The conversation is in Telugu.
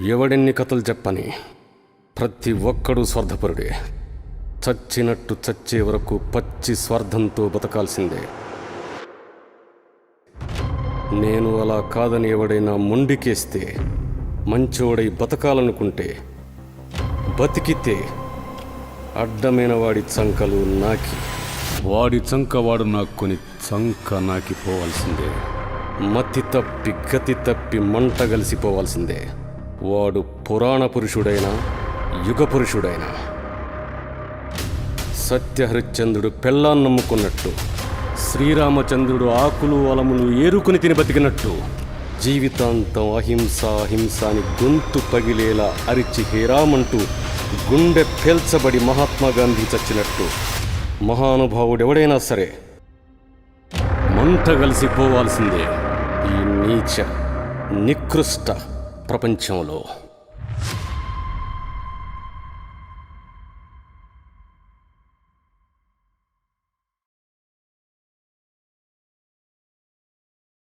ఎవడెన్ని కథలు చెప్పని ప్రతి ఒక్కడూ స్వార్థపరుడే. చచ్చినట్టు చచ్చే వరకు పచ్చి స్వార్థంతో బతకాల్సిందే. నేను అలా కాదని ఎవడైనా మొండికేస్తే, మంచోడై బతకాలనుకుంటే, బతికితే అడ్డమైన వాడి చంకలు నాకి, వాడి చంక వాడు నాక్కొని చంక నాకిపోవాల్సిందే. మతి తప్పి గతి తప్పి మంట కలిసిపోవాల్సిందే. వాడు పురాణ పురుషుడైనా యుగ పురుషుడైనా. సత్యహరిశ్చంద్రుడు పెళ్ళాన్ని నమ్ముకున్నట్టు, శ్రీరామచంద్రుడు ఆకులు అలములు ఏరుకుని తిని బతికినట్టు, జీవితాంతం అహింస అహింస అని గొంతు పగిలేలా అరిచి హేరామంటూ గుండె పేల్చబడి మహాత్మాగాంధీ చచ్చినట్టు, మహానుభావుడెవడైనా సరే మంట కలిసిపోవాల్సిందే ఈ నీచ నికృష్ట ప్రపంచంలో.